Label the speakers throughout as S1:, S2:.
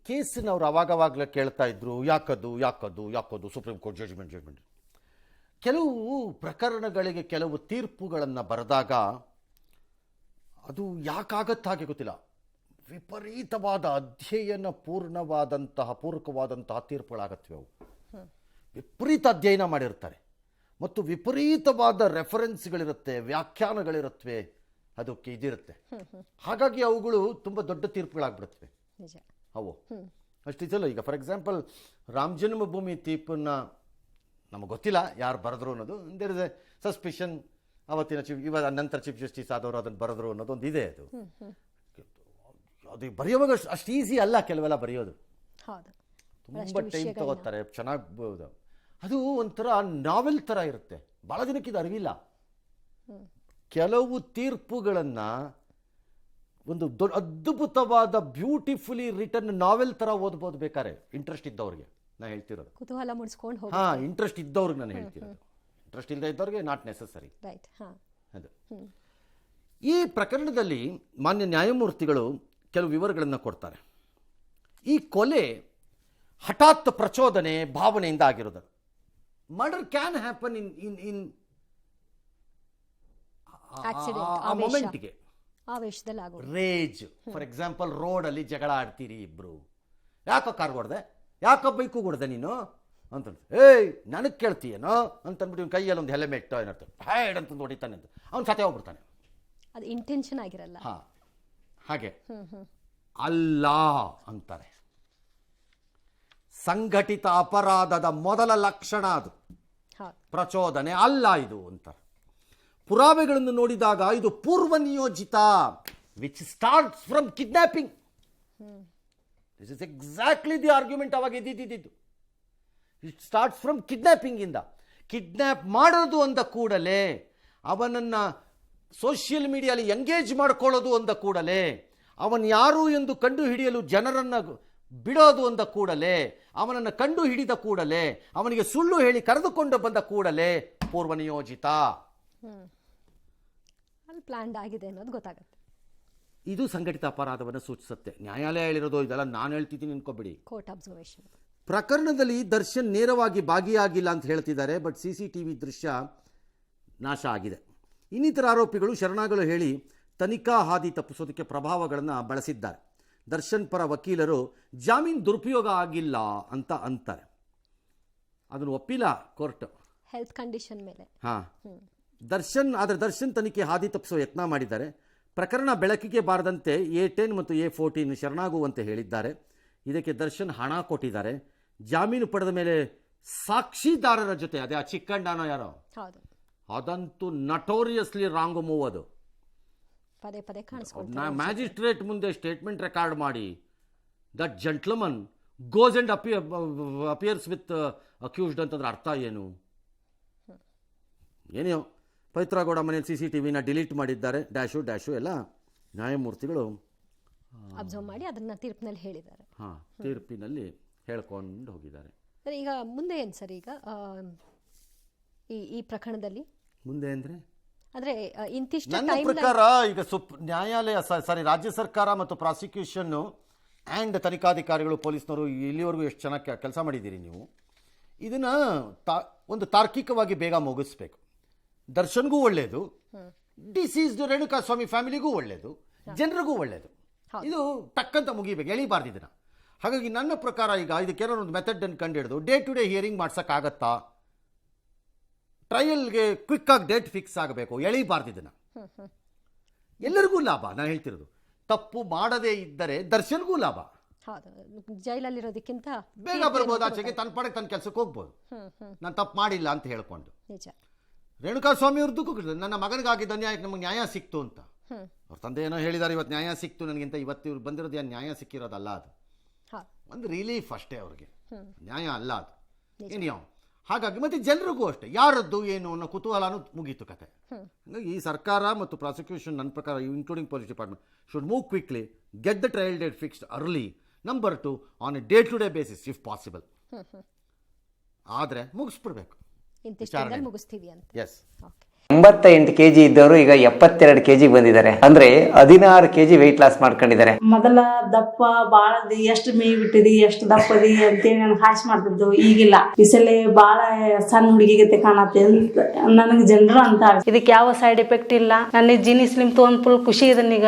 S1: ಕೇಸನ್ನ ಅವ್ರು ಅವಾಗವಾಗಲೇ ಕೇಳ್ತಾ ಇದ್ರು, ಯಾಕದು ಸುಪ್ರೀಂ ಕೋರ್ಟ್ ಜಡ್ಜ್ಮೆಂಟ್. ಕೆಲವು ಪ್ರಕರಣಗಳಿಗೆ ಕೆಲವು ತೀರ್ಪುಗಳನ್ನು ಬರೆದಾಗ ಅದು ಯಾಕಾಗತ್ತಾಗೆ ಗೊತ್ತಿಲ್ಲ, ವಿಪರೀತವಾದ ಅಧ್ಯಯನ ಪೂರ್ವಕವಾದಂತಹ ತೀರ್ಪುಗಳಾಗತ್ವೆ. ಅವು ವಿಪರೀತ ಅಧ್ಯಯನ ಮಾಡಿರ್ತಾರೆ ಮತ್ತು ವಿಪರೀತವಾದ ರೆಫರೆನ್ಸ್ಗಳಿರುತ್ತೆ, ವ್ಯಾಖ್ಯಾನಗಳಿರುತ್ತವೆ, ಅದಕ್ಕೆ ಇದಿರುತ್ತೆ. ಹಾಗಾಗಿ ಅವುಗಳು ತುಂಬ ದೊಡ್ಡ ತೀರ್ಪುಗಳಾಗ್ಬಿಡುತ್ತವೆ ಅವು. ಅಷ್ಟಿದಲ್ಲ. ಈಗ ಫಾರ್ ಎಕ್ಸಾಂಪಲ್ ರಾಮ ಜನ್ಮಭೂಮಿ ತೀರ್ಪನ್ನ ನಮಗೆ ಗೊತ್ತಿಲ್ಲ ಯಾರು ಬರೆದ್ರು ಅನ್ನೋದು. There is a suspicion. ಅವತ್ತಿನ ನಂತರ ಚೀಫ್ ಜಸ್ಟಿಸ್ ಆದವರು ಅದನ್ನು ಬರೆದ್ರು ಅನ್ನೋದೊಂದು ಇದೆ. ಅದು ಬರೆಯುವಾಗ ಅಷ್ಟು ಈಸಿ ಅಲ್ಲ ಕೆಲವೆಲ್ಲ ಬರೆಯೋದು. ತುಂಬ ಟೈಮ್ ತಗೋತಾರೆ. ಚೆನ್ನಾಗಿ ಅದು ಒಂಥರ ನಾವೆಲ್ ಥರ ಇರುತ್ತೆ. ಭಾಳ ಜನಕ್ಕೆ ಇದು ಅರಿವಿಲ್ಲ. ಕೆಲವು ತೀರ್ಪುಗಳನ್ನು ಒಂದು ಅದ್ಭುತವಾದ ಬ್ಯೂಟಿಫುಲಿ ರಿಟರ್ನ್ ನಾವೆಲ್ ಥರ ಓದ್ಬೋದು ಬೇಕಾರೆ, ಇಂಟ್ರೆಸ್ಟ್ ಇದ್ದವ್ರಿಗೆ ನಾನು ಹೇಳ್ತಿರೋದು.
S2: ಕುತೂಹಲ ಮೂಡಿಸ್ಕೊಂಡು
S1: ಇಂಟ್ರೆಸ್ಟ್ ಇದ್ದವ್ರಿಗೆ ನಾನು ಹೇಳ್ತಿರೋದು. ಇಂಟ್ರೆಸ್ಟ್ ಇಲ್ಲದೆ ಇದ್ದವ್ರಿಗೆ ನಾಟ್ ನೆಸಸರಿ. ಅದು ಈ ಪ್ರಕರಣದಲ್ಲಿ ಮಾನ್ಯ ನ್ಯಾಯಮೂರ್ತಿಗಳು ಕೆಲವು ವಿವರಗಳನ್ನು ಕೊಡ್ತಾರೆ. ಈ ಕೊಲೆ ಹಠಾತ್ ಪ್ರಚೋದನೆ ಭಾವನೆಯಿಂದ ಆಗಿರೋದು. ಮರ್ಡರ್ ಕ್ಯಾನ್ ಹ್ಯಾಪನ್ ಇನ್ ಆ ಮೊಮೆಂಟ್ಗೆ, ರೇಜ್. ಫಾರ್ ಎಕ್ಸಾಂಪಲ್ ರೋಡಲ್ಲಿ ಜಗಳ ಆಡ್ತೀರಿ ಇಬ್ರು, ಯಾಕೋ ಕಾರ್ ಹೊಡೆದೆ, ಯಾಕೋ ಬೈಕು ಹೊಡೆದೆ ನೀನು ಅಂತ, ಏಯ್ ನನಗೆ ಕೇಳ್ತೀಯೇನೋ ಅಂತಂದ್ಬಿಟ್ಟು ಇವ್ನ ಕೈಯಲ್ಲಿ ಒಂದು ಹೆಲ್ಮೆಟ್ ಏನಾಗ್ತದೆ ಹ್ಯಾಡ್ ಅಂತಂದು ಹೊಡಿತಾನೆ ಅಂತ ಅವ್ನು ಸತೆ ಹೋಗ್ಬಿಡ್ತಾನೆ.
S2: ಅದು ಇಂಟೆನ್ಷನ್ ಆಗಿರಲ್ಲ.
S1: ಹಾಗೆ ಅಲ್ಲ ಅಂತಾರೆ. ಸಂಘಟಿತ ಅಪರಾಧದ ಮೊದಲ ಲಕ್ಷಣ ಅದು ಪ್ರಚೋದನೆ ಅಲ್ಲ ಇದು ಅಂತಾರೆ. ಪುರಾವೆಗಳನ್ನು ನೋಡಿದಾಗ ಇದು ಪೂರ್ವ ನಿಯೋಜಿತ, which starts from kidnapping. This is exactly the argument ಅವಾಗ ಇದ್ದಿದ್ದು. ಇಟ್ ಸ್ಟಾರ್ಟ್ಸ್ ಫ್ರಮ್ ಕಿಡ್ನಾಪಿಂಗ್ ಇಂದ. ಕಿಡ್ನಾಪ್ ಮಾಡೋದು ಅಂದ ಕೂಡಲೇ, ಅವನನ್ನು ಸೋಷಿಯಲ್ ಮೀಡಿಯಲ್ಲಿ ಎಂಗೇಜ್ ಮಾಡ್ಕೊಳ್ಳೋದು ಅಂದ ಕೂಡಲೇ, ಅವನು ಯಾರು ಎಂದು ಕಂಡು ಹಿಡಿಯಲು ಜನರನ್ನು ಬಿಡೋದು ಅಂದ ಕೂಡಲೇ, ಅವನನ್ನು ಕಂಡು ಹಿಡಿದ ಕೂಡಲೇ, ಅವನಿಗೆ ಸುಳ್ಳು ಹೇಳಿ ಕರೆದುಕೊಂಡು ಬಂದ ಕೂಡಲೇ ಪೂರ್ವ ನಿಯೋಜಿತ,
S2: ಪ್ಲಾನ್ಡ್ ಆಗಿದೆ ಅನ್ನೋದು ಗೊತ್ತಾಗುತ್ತೆ.
S1: ಇದು ಸಂಘಟಿತ ಅಪರಾಧವನ್ನು ಸೂಚಿಸುತ್ತೆ. ನ್ಯಾಯಾಲಯ ಹೇಳಿರೋದು ಇದೆಲ್ಲ ನಾನು ಹೇಳ್ತಿದ್ದೀನಿ ಅನ್ಕೋಬೇಡಿ.
S2: Court observation.
S1: ಪ್ರಕರಣದಲ್ಲಿ ದರ್ಶನ್ ನೇರವಾಗಿ ಭಾಗಿಯಾಗಿಲ್ಲ ಅಂತ ಹೇಳ್ತಿದ್ದಾರೆ. ಬಟ್ CCTV ದೃಶ್ಯ ನಾಶ ಆಗಿದೆ. ಇನ್ನಿತರ ಆರೋಪಿಗಳು ಶರಣಾಗಲು ಹೇಳಿ ತನಿಖಾ ಹಾದಿ ತಪ್ಪಿಸೋದಕ್ಕೆ ಪ್ರಭಾವಗಳನ್ನು ಬಳಸಿದ್ದಾರೆ. ದರ್ಶನ್ ಪರ ವಕೀಲರು ಜಾಮೀನು ದುರುಪಯೋಗ ಆಗಿಲ್ಲ ಅಂತ ಅಂತಾರೆ. ಅದನ್ನು ಒಪ್ಪಿಲ್ಲ ಕೋರ್ಟ್,
S2: ಹೆಲ್ತ್ ಕಂಡೀಷನ್ ಮೇಲೆ.
S1: ದರ್ಶನ್ ತನಿಖೆ ಹಾದಿ ತಪ್ಪಿಸೋ ಯತ್ನ ಮಾಡಿದ್ದಾರೆ. ಪ್ರಕರಣ ಬೆಳಕಿಗೆ ಬಾರದಂತೆ A10 ಮತ್ತು A14 ಶರಣಾಗುವಂತೆ ಹೇಳಿದ್ದಾರೆ. ಇದಕ್ಕೆ ದರ್ಶನ್ ಹಣ ಕೊಟ್ಟಿದ್ದಾರೆ. ಜಾಮೀನು ಪಡೆದ ಮೇಲೆ ಸಾಕ್ಷಿದಾರರ ಜೊತೆ, ಅದೇ ಆ ಚಿಕ್ಕಣ್ಣನೋ ಯಾರೋ, ಅದಂತೂ ನಟೋರಿಯಸ್ಲಿ ರಾಂಗ್ ಮೂವ್. ಅದು
S2: ಪದೇ ಪದೇ ಕಾಣಿಸ್ಕೊಳ್ತಾರೆ.
S1: ಮ್ಯಾಜಿಸ್ಟ್ರೇಟ್ ಮುಂದೆ ಸ್ಟೇಟ್ಮೆಂಟ್ ರೆಕಾರ್ಡ್ ಮಾಡಿ, that gentleman goes and appears with accused ಅಂತಂದ್ರೆ ಅರ್ಥ ಏನು? ಏನೋ ಪವಿತ್ರಗೌಡ ಮನೆಯಲ್ಲಿ CCTVನ ಡಿಲೀಟ್ ಮಾಡಿದ್ದಾರೆ, ಡ್ಯಾಶು ಎಲ್ಲ ನ್ಯಾಯಮೂರ್ತಿಗಳು
S2: ಅಬ್ಸರ್ವ್ ಮಾಡಿ ಅದನ್ನ ತೀರ್ಪಿನಲ್ಲಿ ಹೇಳಿದ್ದಾರೆ.
S1: ತೀರ್ಪಿನಲ್ಲಿ ಹೇಳ್ಕೊಂಡು ಹೋಗಿದ್ದಾರೆ.
S2: ಈಗ ಮುಂದೆ ಏನು ಸರ್? ಈಗ ಈ ಪ್ರಕರಣದಲ್ಲಿ ಮುಂದೆ ಅಂದ್ರೆ ಇಂತಿಷ್ಟು
S1: ನನ್ನ ಪ್ರಕಾರ ಈಗ ನ್ಯಾಯಾಲಯ ರಾಜ್ಯ ಸರ್ಕಾರ ಮತ್ತು ಪ್ರಾಸಿಕ್ಯೂಷನ್ ಆ್ಯಂಡ್ ತನಿಖಾಧಿಕಾರಿಗಳು, ಪೊಲೀಸ್ನವರು ಇಲ್ಲಿವರೆಗೂ ಎಷ್ಟು ಚೆನ್ನಾಗಿ ಕೆಲಸ ಮಾಡಿದ್ದೀರಿ ನೀವು. ಇದನ್ನ ಒಂದು ತಾರ್ಕಿಕವಾಗಿ ಬೇಗ ಮುಗಿಸ್ಬೇಕು. ದರ್ಶನ್ಗೂ ಒಳ್ಳೆಯದು, ಡಿಸೀಸ್ಡ್ ರೇಣುಕಾಸ್ವಾಮಿ ಫ್ಯಾಮಿಲಿಗೂ ಒಳ್ಳೆಯದು, ಜನರಿಗೂ ಒಳ್ಳೆಯದು. ಇದು ಟಕ್ಕಂತ ಮುಗಿಬೇಕು, ಎಳಿಬಾರ್ದು ಇದನ್ನ. ಹಾಗಾಗಿ ನನ್ನ ಪ್ರಕಾರ ಈಗ ಇದಕ್ಕೇನೋ ಒಂದು ಮೆಥಡನ್ನು ಕಂಡುಹಿಡಿದು ಡೇ ಟು ಡೇ ಹಿಯರಿಂಗ್ ಮಾಡ್ಸೋಕ್ಕಾಗತ್ತಾ, ಟ್ರಯಲ್ಗೆ ಕ್ವಿಕ್ಕಾಗಿ ಡೇಟ್ ಫಿಕ್ಸ್ ಆಗಬೇಕು, ಎಳಿಬಾರ್ದು ಇದನ್ನು. ಎಲ್ಲರಿಗೂ ಲಾಭ. ನಾನು ಹೇಳ್ತಿರೋದು, ತಪ್ಪು ಮಾಡದೇ ಇದ್ದರೆ ದರ್ಶನ್ಗೂ ಲಾಭ.
S2: ಜೈಲಲ್ಲಿರೋದಕ್ಕಿಂತ
S1: ಬೇಗ ಬರ್ಬೋದು ಆಚೆಗೆ, ತನ್ನ ಪಡೆಗೆ ತನ್ನ ಕೆಲಸಕ್ಕೆ ಹೋಗ್ಬೋದು, ನಾನು ತಪ್ಪು ಮಾಡಿಲ್ಲ ಅಂತ ಹೇಳ್ಕೊಂಡು. ರೇಣುಕಾಸ್ವಾಮಿ ಅವ್ರದ್ದು ನನ್ನ ಮಗನಿಗಾಗಿದ್ದ ಅನ್ಯಾಯಕ್ಕೆ ನಮಗೆ ನ್ಯಾಯ ಸಿಕ್ತು ಅಂತ ಅವ್ರ ತಂದೆ ಏನೋ ಹೇಳಿದ್ದಾರೆ, ಇವತ್ತು ನ್ಯಾಯ ಸಿಕ್ತು ನನಗಿಂತ. ಇವತ್ತು ಇವ್ರು ಬಂದಿರೋದು ಏನು ನ್ಯಾಯ ಸಿಕ್ಕಿರೋದಲ್ಲ, ಅದು ಒಂದು ರಿಲೀಫ್ ಅಷ್ಟೇ ಅವ್ರಿಗೆ, ನ್ಯಾಯ ಅಲ್ಲ ಅದು ಏನೋ. ಹಾಗಾಗಿ ಮತ್ತೆ ಜನರಿಗೂ ಅಷ್ಟೇ ಯಾರದ್ದು ಏನು ಅನ್ನೋ ಕುತೂಹಲನೂ ಮುಗೀತು ಕತೆ. ಹಾಗಾಗಿ ಈ ಸರ್ಕಾರ ಮತ್ತು ಪ್ರಾಸಿಕ್ಯೂಷನ್ ನನ್ನ ಪ್ರಕಾರ including police department should move quickly, get the trial date fixed early. Number 2 on a day to day basis if possible. ಆದರೆ ಮುಗಿಸ್ಬಿಡ್ಬೇಕು,
S2: ಮುಗಿಸ್ತೀವಿ ಅಂತ.
S1: ಎಸ್.
S3: 88 kg ಇದ್ದವರು ಈಗ 72 kg ಬಂದಿದ್ದಾರೆ. ಅಂದ್ರೆ 16 kg ವೆಯ್ಟ್ ಲಾಸ್ ಮಾಡ್ಕೊಂಡಿದ್ದಾರೆ.
S4: ಮೊದಲ ದಪ್ಪ ಬಾಳದಿ ಎಷ್ಟು ಮೇಯ್ ಬಿಟ್ಟಿದಿ ಎಷ್ಟು ದಪ್ಪದಿ ಅಂತೇಳಿ ನನ್ಗೆ ಹಾಸ್ ಮಾಡ್ತಿದ್ದು. ಈಗಿಲ್ಲ, ಈ ಸಲ ಬಾಳ ಸಣ್ಣ ಹುಡುಗಿಗತೆ ಕಾಣತ್ತೆ ಅಂತ ನನಗೆ ಜನರು ಅಂತ.
S5: ಇದಕ್ಕೆ ಯಾವ ಸೈಡ್ ಎಫೆಕ್ಟ್ ಇಲ್ಲ. ನನ್ನ ಜೀನಿ ಸ್ಲಿಮ್ ತೊಗೊಂಡ್ ಫುಲ್ ಖುಷಿ ಇದನ್ನೀಗ.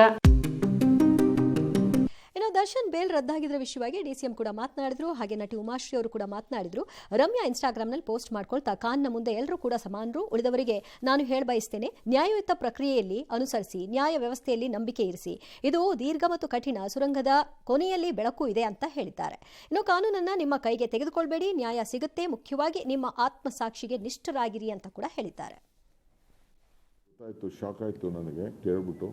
S2: ದರ್ಶನ್ ಬೇಲ್ ರದ್ದಾಗಿದ್ರ ವಿಷಯವಾಗಿ ಡಿಸಿಎಂ ಕೂಡ ಮಾತನಾಡಿದ್ರು. ಹಾಗೆ ನಟಿ ಉಮಾಶ್ರೀ ಅವರು ಕೂಡ ಮಾತನಾಡಿದ್ರು. ರಮ್ಯಾ ಇನ್ಸ್ಟಾಗ್ರಾಮ್ನಲ್ಲಿ ಪೋಸ್ಟ್ ಮಾಡ್ಕೊಳ್ತಾ, ಕಾನ್ನ ಮುಂದೆ ಎಲ್ಲರೂ ಕೂಡ ಸಮಾನರು, ಉಳಿದವರಿಗೆ ನಾನು ಹೇಳಬಯಸ್ತೇನೆ, ನ್ಯಾಯಯುತ ಪ್ರಕ್ರಿಯೆಯಲ್ಲಿ ಅನುಸರಿಸಿ, ನ್ಯಾಯ ವ್ಯವಸ್ಥೆಯಲ್ಲಿ ನಂಬಿಕೆ ಇರಿಸಿ. ಇದು ದೀರ್ಘ ಮತ್ತು ಕಠಿಣ ಸುರಂಗದ ಕೊನೆಯಲ್ಲಿ ಬೆಳಕು ಇದೆ ಅಂತ ಹೇಳಿದ್ದಾರೆ. ಇನ್ನು ಕಾನೂನನ್ನ ನಿಮ್ಮ ಕೈಗೆ ತೆಗೆದುಕೊಳ್ಬೇಡಿ, ನ್ಯಾಯ ಸಿಗುತ್ತೆ, ಮುಖ್ಯವಾಗಿ ನಿಮ್ಮ ಆತ್ಮಸಾಕ್ಷಿಗೆ ನಿಷ್ಠರಾಗಿರಿ ಅಂತ ಕೂಡ ಹೇಳಿದ್ದಾರೆ.
S6: ಆಯಿತು, ಶಾಕ್ ಆಯಿತು ನನಗೆ ಕೇಳ್ಬಿಟ್ಟು.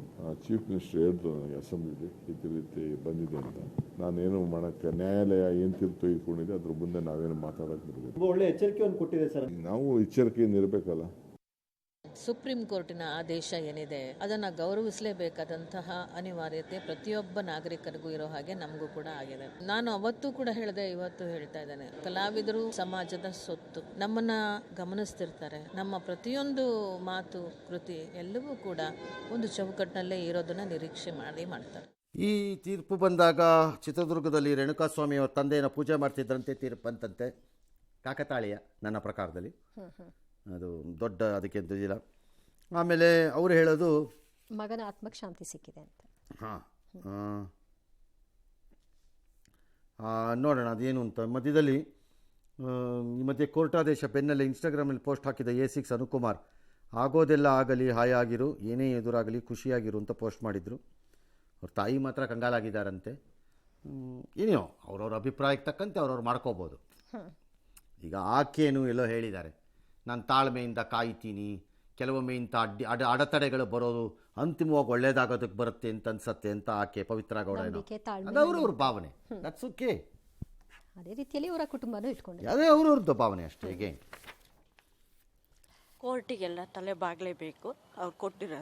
S6: ಚೀಫ್ ಮಿನಿಸ್ಟರ್ ಹೇಳಿದ್ರು ನನಗೆ ಅಸೆಂಬ್ಲಿಲಿ ಈ ರೀತಿ ಬಂದಿದೆ ಅಂತ. ನಾನೇನು ಮಾಡೋಕ್ಕೆ, ನ್ಯಾಯಾಲಯ ಏನು ತೀರ್ಪು ತೆಗೆದುಕೊಂಡಿದೆ ಅದ್ರ ಮುಂದೆ ನಾವೇನು ಮಾತಾಡೋಕ್ಕೆ ಬರಬೇಕು.
S7: ಒಳ್ಳೆ ಎಚ್ಚರಿಕೆಯನ್ನು ಕೊಟ್ಟಿದೆ ಸರ್.
S6: ನಾವು ಎಚ್ಚರಿಕೆಯಿಂದ ಇರಬೇಕಲ್ಲ.
S8: ಸುಪ್ರೀಂ ಕೋರ್ಟಿನ ಆದೇಶ ಏನಿದೆ ಅದನ್ನು ಗೌರವಿಸಲೇಬೇಕಾದಂತಹ ಅನಿವಾರ್ಯತೆ ಪ್ರತಿಯೊಬ್ಬ ನಾಗರಿಕರಿಗೂ ಇರೋ ಹಾಗೆ ನಮಗೂ ಕೂಡ ಆಗಿದೆ. ನಾನು ಅವತ್ತು ಕೂಡ ಹೇಳಿದೆ, ಇವತ್ತು ಹೇಳ್ತಾ ಇದ್ದೇನೆ, ಕಲಾವಿದರು ಸಮಾಜದ ಸೊತ್ತು. ನಮ್ಮನ್ನ ಗಮನಿಸ್ತಿರ್ತಾರೆ. ನಮ್ಮ ಪ್ರತಿಯೊಂದು ಮಾತು, ಕೃತಿ ಎಲ್ಲವೂ ಕೂಡ ಒಂದು ಚೌಕಟ್ಟಿನಲ್ಲೇ ಇರೋದನ್ನ ನಿರೀಕ್ಷೆ ಮಾಡ್ತಾರೆ.
S1: ಈ ತೀರ್ಪು ಬಂದಾಗ ಚಿತ್ರದುರ್ಗದಲ್ಲಿ ರೇಣುಕಾಸ್ವಾಮಿ ಅವರ ತಂದೆಯನ್ನು ಪೂಜೆ ಮಾಡ್ತಿದ್ರಂತೆ. ತೀರ್ಪು ಬಂತಂತೆ. ಕಾಕತಾಳೀಯ ನನ್ನ ಪ್ರಕಾರದಲ್ಲಿ. ಅದು ದೊಡ್ಡ ಅದಕ್ಕೆ ಇಲ್ಲ. ಆಮೇಲೆ ಅವರು ಹೇಳೋದು
S2: ಮಗನ ಆತ್ಮಕ್ಕೆ ಶಾಂತಿ ಸಿಕ್ಕಿದೆ ಅಂತ.
S1: ನೋಡೋಣ ಅದೇನು ಅಂತ. ಮಧ್ಯದಲ್ಲಿ ಈ ಮಧ್ಯೆ ಕೋರ್ಟಾದೇಶ ಬೆನ್ನಲ್ಲೇ ಇನ್ಸ್ಟಾಗ್ರಾಮಲ್ಲಿ ಪೋಸ್ಟ್ ಹಾಕಿದ A6 ಅನುಕುಮಾರ್, ಆಗೋದೆಲ್ಲ ಆಗಲಿ, ಹಾಯಾಗಿರು, ಏನೇ ಎದುರಾಗಲಿ ಖುಷಿಯಾಗಿರು ಅಂತ ಪೋಸ್ಟ್ ಮಾಡಿದರು. ಅವ್ರ ತಾಯಿ ಮಾತ್ರ ಕಂಗಾಲಾಗಿದ್ದಾರಂತೆ. ಏನೋ ಅವ್ರವ್ರ ಅಭಿಪ್ರಾಯಕ್ಕೆ ತಕ್ಕಂತೆ ಅವ್ರವ್ರು ಮಾಡ್ಕೋಬೋದು. ಈಗ ಆಕೆಯೂ ಎಲ್ಲೋ ಹೇಳಿದ್ದಾರೆ, ನಾನು ತಾಳ್ಮೆಯಿಂದ ಕಾಯ್ತೀನಿ, ಕೆಲವೊಮ್ಮೆ ಇಂಥ ಅಡೆತಡೆಗಳು ಬರೋದು ಅಂತಿಮವಾಗಿ ಒಳ್ಳೇದಾಗೋದಕ್ಕೆ ಬರುತ್ತೆ ಅಂತ ಅನ್ಸತ್ತೆ ಅಂತ ಆಕೆ ಪವಿತ್ರ ಗೌಡ ಏನೋ ಅದು ಅವ್ರವ್ರ ಭಾವನೆ. That's okay.
S2: ಅದೇ ರೀತಿಯಲ್ಲಿ ಅವರ ಕುಟುಂಬನೂ ಇಟ್ಕೊಂಡು
S1: ಅದೇ ಅವ್ರವ್ರದ್ದು ಭಾವನೆ ಅಷ್ಟೇ. ಹೇಗೆ
S9: ಕೋರ್ಟಿಗೆಲ್ಲ ತಲೆ ಬಾಗಲೇಬೇಕು. ಅವ್ರು ಕೊಟ್ಟಿರೋ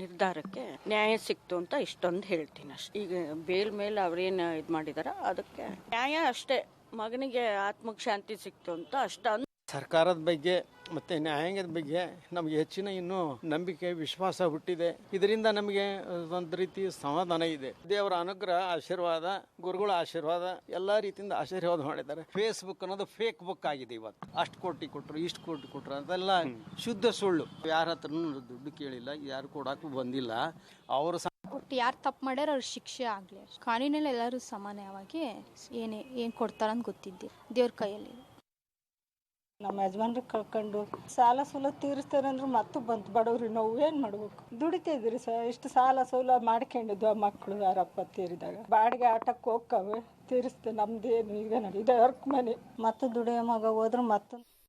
S9: ನಿರ್ಧಾರಕ್ಕೆ ನ್ಯಾಯ ಸಿಕ್ತು ಅಂತ ಇಷ್ಟೊಂದು ಹೇಳ್ತೀನಿ ಅಷ್ಟೇ. ಈಗ ಬೇಲ್ ಮೇಲೆ ಅವ್ರೇನು ಇದು ಮಾಡಿದಾರ ಅದಕ್ಕೆ ನ್ಯಾಯ ಅಷ್ಟೇ. ಮಗನಿಗೆ ಆತ್ಮಕ್ಕೆ ಶಾಂತಿ ಸಿಕ್ತು ಅಂತ ಅಷ್ಟ.
S7: ಸರ್ಕಾರದ ಬಗ್ಗೆ ಮತ್ತು ನ್ಯಾಯಾಂಗದ ಬಗ್ಗೆ ನಮಗೆ ಹೆಚ್ಚಿನ ಇನ್ನೂ ನಂಬಿಕೆ, ವಿಶ್ವಾಸ ಹುಟ್ಟಿದೆ. ಇದರಿಂದ ನಮಗೆ ಒಂದು ರೀತಿ ಸಮಾಧಾನ ಇದೆ. ದೇವರ ಅನುಗ್ರಹ, ಆಶೀರ್ವಾದ, ಗುರುಗಳ ಆಶೀರ್ವಾದ, ಎಲ್ಲ ರೀತಿಯಿಂದ ಆಶೀರ್ವಾದ ಮಾಡಿದ್ದಾರೆ. ಫೇಸ್ಬುಕ್ ಅನ್ನೋದು ಫೇಕ್ ಬುಕ್ ಆಗಿದೆ. ಇವತ್ತು ಅಷ್ಟು ಕೋಟಿ ಕೊಟ್ಟರು, ಇಷ್ಟು ಕೋಟಿ ಕೊಟ್ಟರು, ಅದೆಲ್ಲ ಶುದ್ಧ ಸುಳ್ಳು. ಯಾರ ಹತ್ರನೂ ದುಡ್ಡು ಕೇಳಿಲ್ಲ, ಯಾರು ಕೊಡೋಕ್ಕೂ ಬಂದಿಲ್ಲ. ಅವರು
S10: ಒಟ್ಟು ಯಾರು ತಪ್ಪು ಮಾಡ್ಯಾರ ಅವ್ರ ಶಿಕ್ಷೆ ಆಗಲಿ. ಕಾನೂನಲ್ಲಿ ಎಲ್ಲರೂ ಸಮಾನವಾಗಿ ಏನು ಕೊಡ್ತಾರಂತ ಗೊತ್ತಿದ್ದೆ. ದೇವ್ರ ಕೈಯಲ್ಲಿ
S4: ನಮ್ಮ ಯಜಮಾನ್ರಿಗೆ ಕಳ್ಕೊಂಡು ಸಾಲ ಸೋಲ ತೀರಿಸ್ತಾರೆ ಅಂದ್ರೆ ಮತ್ತೆ ಬಂತು ಬಡವ್ರಿ. ನಾವು ಏನು ಮಾಡ್ಬೇಕು? ದುಡಿತಿದ್ರಿ ಇಷ್ಟು ಸಾಲ ಸೋಲ ಮಾಡ್ಕೊಂಡಿದ್ವು. ಆ ಮಕ್ಕಳು ಯಾರಪ್ಪ ತೀರಿದಾಗ ಬಾಡಿಗೆ ಆಟಕ್ಕೆ ಹೋಗ್ಕವೆ ತೀರಿಸ್ತೆ. ನಮ್ದೇನು ಈಗ ನಡೀದೆ ವರ್ಕ್ ಮನೆ ಮತ್ತೆ ದುಡಿಯೋ ಮಗ ಹೋದ್ರೆ ಮತ್ತೆ